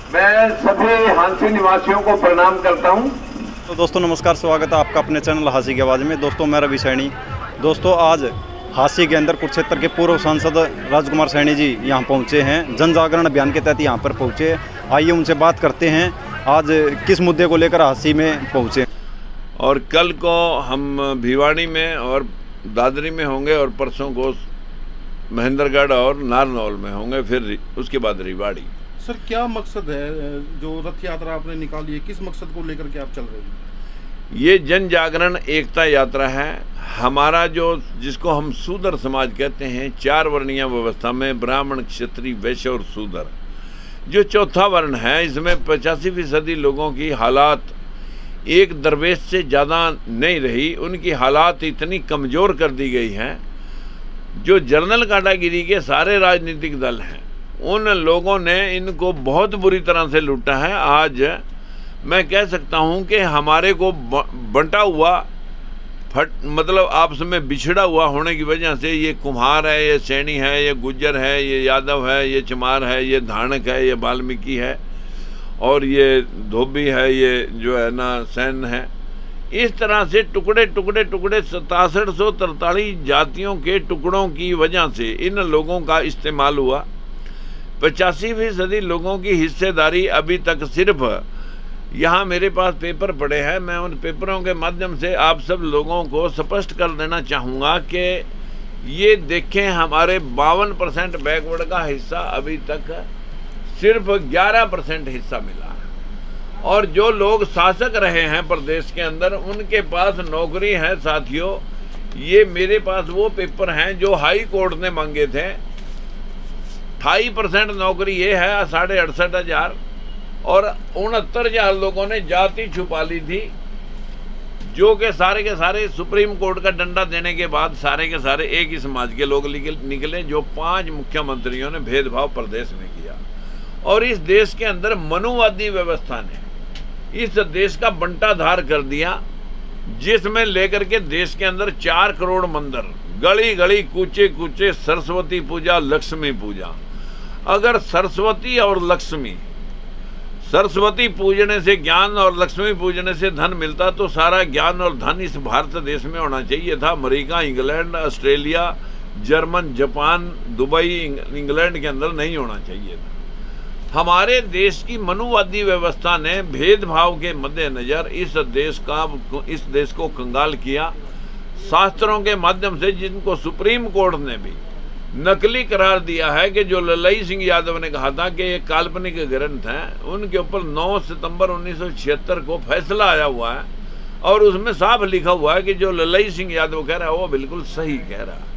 मैं सभी हांसी निवासियों को प्रणाम करता हूं। तो दोस्तों नमस्कार, स्वागत है आपका अपने चैनल हांसी की आवाज़ में। दोस्तों मैं रवि सैनी। दोस्तों आज हांसी के अंदर कुरुक्षेत्र के पूर्व सांसद राजकुमार सैनी जी यहाँ पहुँचे हैं, जन जागरण अभियान के तहत यहाँ पर पहुँचे। आइए उनसे बात करते हैं आज किस मुद्दे को लेकर हांसी में पहुँचे। और कल को हम भिवाड़ी में और दादरी में होंगे और परसों को महेंद्रगढ़ और नारनौल में होंगे, फिर उसके बाद रेवाड़ी। सर क्या मकसद है जो रथ यात्रा आपने निकाली है, किस मकसद को लेकर के आप चल रहे हैं? ये जन जागरण एकता यात्रा है हमारा, जिसको हम शूद्र समाज कहते हैं। 4 वर्णीय व्यवस्था में ब्राह्मण, क्षत्रिय, वैश्य और शूद्र, जो चौथा वर्ण है, इसमें 85% लोगों की हालात एक दरवेश से ज़्यादा नहीं रही। उनकी हालात इतनी कमज़ोर कर दी गई हैं। जो जनरल कैटेगरी के सारे राजनीतिक दल हैं, उन लोगों ने इनको बहुत बुरी तरह से लूटा है। आज मैं कह सकता हूं कि हमारे को बंटा हुआ मतलब आपस में बिछड़ा हुआ होने की वजह से ये कुम्हार है, ये सैनी है, ये गुज्जर है, ये यादव है, ये चमार है, ये धानक है, ये वाल्मीकि है और ये धोबी है, ये जो है ना सैन है। इस तरह से टुकड़े 6743 जातियों के टुकड़ों की वजह से इन लोगों का इस्तेमाल हुआ। 85% लोगों की हिस्सेदारी अभी तक सिर्फ, यहाँ मेरे पास पेपर पड़े हैं, मैं उन पेपरों के माध्यम से आप सब लोगों को स्पष्ट कर देना चाहूँगा कि ये देखें, हमारे 52% बैकवर्ड का हिस्सा अभी तक सिर्फ 11% हिस्सा मिला है। और जो लोग शासक रहे हैं प्रदेश के अंदर, उनके पास नौकरी है साथियों। ये मेरे पास वो पेपर हैं जो हाई कोर्ट ने मांगे थे। 28% नौकरी ये है 68,500 और 69,000 लोगों ने जाति छुपा ली थी, जो कि सारे के सारे सुप्रीम कोर्ट का डंडा देने के बाद सारे के सारे एक ही समाज के लोग निकले। जो 5 मुख्यमंत्रियों ने भेदभाव प्रदेश में किया और इस देश के अंदर मनुवादी व्यवस्था ने इस देश का बंटाधार कर दिया, जिसमें लेकर के देश के अंदर 4 करोड़ मंदिर, गली गली कूचे कूचे सरस्वती पूजा, लक्ष्मी पूजा। अगर सरस्वती और लक्ष्मी, सरस्वती पूजने से ज्ञान और लक्ष्मी पूजने से धन मिलता, तो सारा ज्ञान और धन इस भारत देश में होना चाहिए था। America, England, Australia, German, Japan, Dubai, England के अंदर नहीं होना चाहिए था। हमारे देश की मनुवादी व्यवस्था ने भेदभाव के मद्देनजर इस देश को कंगाल किया। शास्त्रों के माध्यम से, जिनको सुप्रीम कोर्ट ने भी नकली करार दिया है, कि जो ललई सिंह यादव ने कहा था कि ये काल्पनिक ग्रंथ हैं, उनके ऊपर 9 सितंबर 1976 को फैसला आया हुआ है और उसमें साफ लिखा हुआ है कि जो ललई सिंह यादव कह रहा है वो बिल्कुल सही कह रहा है।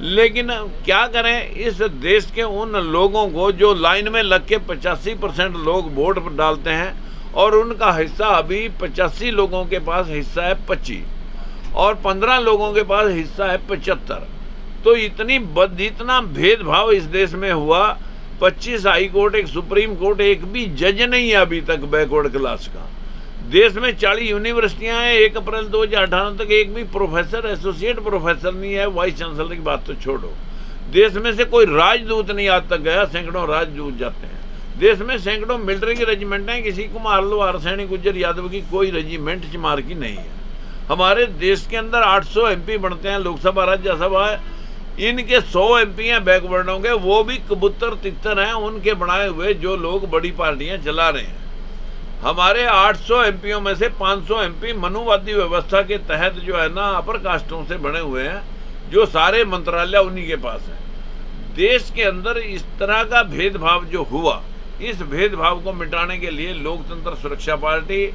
लेकिन क्या करें, इस देश के उन लोगों को जो लाइन में लग के 85% लोग वोट डालते हैं और उनका हिस्सा अभी 85 लोगों के पास हिस्सा है 25 और 15 लोगों के पास हिस्सा है 75। तो इतना भेदभाव इस देश में हुआ। 25 हाई कोर्ट, एक सुप्रीम कोर्ट, एक भी जज नहीं है अभी तक बैकवर्ड क्लास का। देश में 40 यूनिवर्सिटियां हैं। 1 अप्रैल 2018 तक एक भी प्रोफेसर, एसोसिएट प्रोफेसर नहीं है। वाइस चांसलर की बात तो छोड़ो, देश में से कोई राजदूत नहीं आज तक गया। सैकड़ों राजदूत जाते हैं। देश में सैकड़ों मिलिट्री की रेजिमेंट हैं, किसी कुमार, लोहार, सैनी, गुज्जर, यादव की कोई रेजिमेंट चमार की नहीं है। हमारे देश के अंदर 800 MP बनते हैं लोकसभा, राज्यसभा। इनके 100 MP हैं बैकवर्डों के, वो भी कबूतर तितर हैं उनके बनाए हुए, जो लोग बड़ी पार्टियां चला रहे हैं। हमारे 800 MPओं में से 500 MP मनुवादी व्यवस्था के तहत जो है ना अपर कास्टों से बने हुए हैं, जो सारे मंत्रालय उन्हीं के पास हैं। देश के अंदर इस तरह का भेदभाव जो हुआ, इस भेदभाव को मिटाने के लिए लोकतंत्र सुरक्षा पार्टी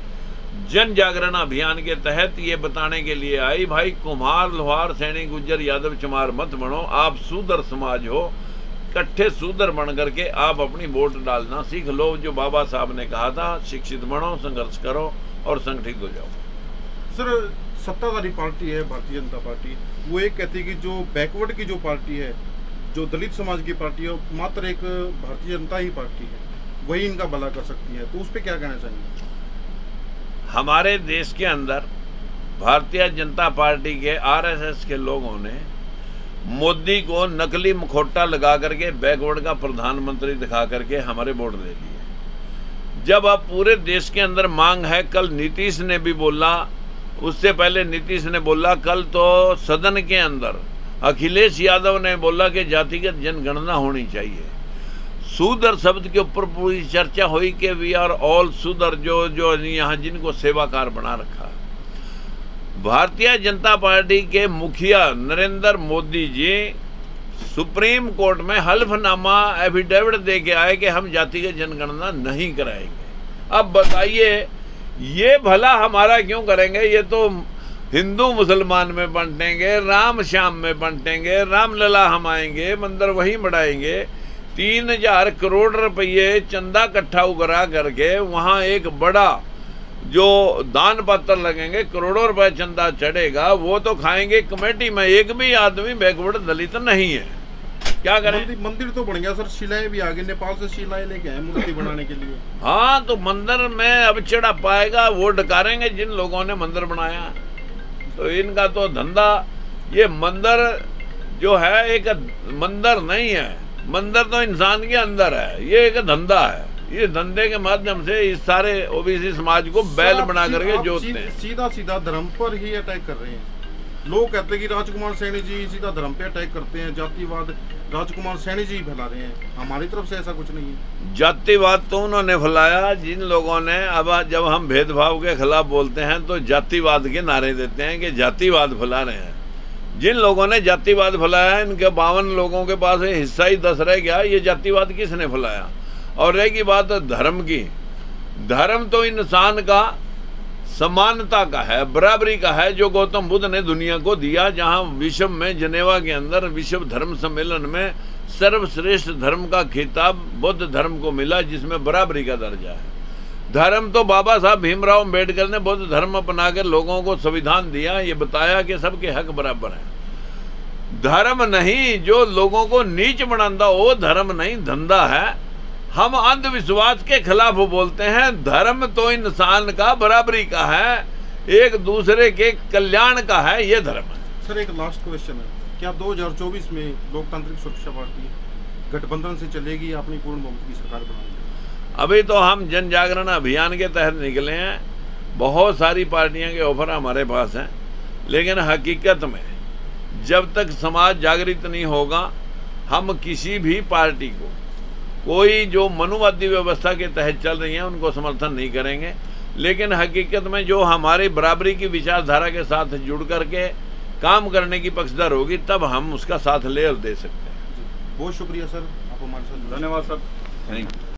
जन जागरण अभियान के तहत ये बताने के लिए आई, भाई कुम्हार, लोहार, सैनी, गुज्जर, यादव, चमार मत बनो। आप शूद्र समाज हो, इकट्ठे शूद्र बन करके आप अपनी वोट डालना सीख लो। जो बाबा साहब ने कहा था, शिक्षित बनो, संघर्ष करो और संगठित हो जाओ। सर सत्ताधारी पार्टी है भारतीय जनता पार्टी, वो एक कहती है कि जो बैकवर्ड की जो पार्टी है, जो दलित समाज की पार्टी है, मात्र एक भारतीय जनता ही पार्टी है, वही इनका भला कर सकती है। तो उस पर क्या कहना चाहिए? हमारे देश के अंदर भारतीय जनता पार्टी के RSS के लोगों ने मोदी को नकली मुखौटा लगा करके बैकवर्ड का प्रधानमंत्री दिखा करके हमारे वोट दे दिए। जब अब पूरे देश के अंदर मांग है, कल नीतीश ने भी बोला, उससे पहले नीतीश ने बोला, कल तो सदन के अंदर अखिलेश यादव ने बोला कि जातिगत जनगणना होनी चाहिए। शूद्र शब्द के ऊपर पूरी चर्चा हुई कि वी आर ऑल शूद्र, जो यहाँ जिनको सेवाकार बना रखा। भारतीय जनता पार्टी के मुखिया नरेंद्र मोदी जी सुप्रीम कोर्ट में हल्फनामा एफिडेविट दे के आए कि हम जातिगत जनगणना नहीं कराएंगे। अब बताइए, ये भला हमारा क्यों करेंगे? ये तो हिंदू मुसलमान में बंटेंगे, राम श्याम में बंटेंगे, रामलला हम आएंगे, मंदिर वहीं बढ़ाएंगे। 3000 करोड़ रुपये चंदा इकट्ठा उगरा करके वहाँ एक बड़ा जो दान पत्र लगेंगे, करोड़ों रुपए चंदा चढ़ेगा, वो तो खाएंगे कमेटी में। एक भी आदमी बैकवर्ड दलित नहीं है, क्या करें? मंदिर तो बन गया सर, शिलाएं भी आ गई, नेपाल से शिलाएं लेके आए मूर्ति बनाने के लिए। हाँ, तो मंदिर में अब चढ़ा पाएगा, वो डकारेंगे जिन लोगों ने मंदिर बनाया। तो इनका तो धंधा, ये मंदिर जो है एक मंदिर नहीं है, मंदिर तो इंसान के अंदर है, ये एक धंधा है। ये धंधे के माध्यम से इस सारे ओबीसी समाज को बैल बना करके जोतते हैं। सीधा सीधा धर्म पर ही अटैक कर रहे हैं। लोग कहते हैं कि राजकुमार सैनी जी सीधा धर्म पे अटैक करते हैं, जातिवाद राजकुमार सैनी जी फैला रहे हैं। हमारी तरफ से ऐसा कुछ नहीं है। जातिवाद तो उन्होंने फैलाया, जिन लोगों ने अब जब हम भेदभाव के खिलाफ बोलते हैं तो जातिवाद के नारे देते हैं कि जातिवाद फैला रहे हैं। जिन लोगों ने जातिवाद फैलाया, इनके 52 लोगों के पास हिस्सा ही 10 रह गया। ये जातिवाद किसने फैलाया? और रहेगी बात धर्म की, धर्म तो इंसान का समानता का है, बराबरी का है, जो गौतम बुद्ध ने दुनिया को दिया। जहां विश्व में जनेवा के अंदर विश्व धर्म सम्मेलन में सर्वश्रेष्ठ धर्म का खिताब बौद्ध धर्म को मिला, जिसमें बराबरी का दर्जा है। धर्म तो बाबा साहब भीमराव अम्बेडकर ने बौद्ध धर्म अपना कर लोगों को संविधान दिया, ये बताया कि सबके हक बराबर है। धर्म नहीं जो लोगों को नीच बनाता, वो धर्म नहीं, धंधा है। हम अंधविश्वास के खिलाफ बोलते हैं। धर्म तो इंसान का बराबरी का है, एक दूसरे के कल्याण का है, ये धर्म है। सर, एक लास्ट क्वेश्चन है, क्या 2024 में लोकतांत्रिक सुरक्षा पार्टी गठबंधन से चलेगी या अपनी पूर्ण बहुमत की सरकार बनाएगी? अभी तो हम जन जागरण अभियान के तहत निकले हैं। बहुत सारी पार्टियां के ऑफर हमारे पास हैं, लेकिन हकीकत में जब तक समाज जागृत नहीं होगा, हम किसी भी पार्टी को, कोई जो मनुवादी व्यवस्था के तहत चल रही है, उनको समर्थन नहीं करेंगे। लेकिन हकीकत में जो हमारी बराबरी की विचारधारा के साथ जुड़ करके काम करने की पक्षधर होगी, तब हम उसका साथ ले और दे सकते हैं। बहुत शुक्रिया सर, आप हमारे साथ। धन्यवाद सर। Thank you.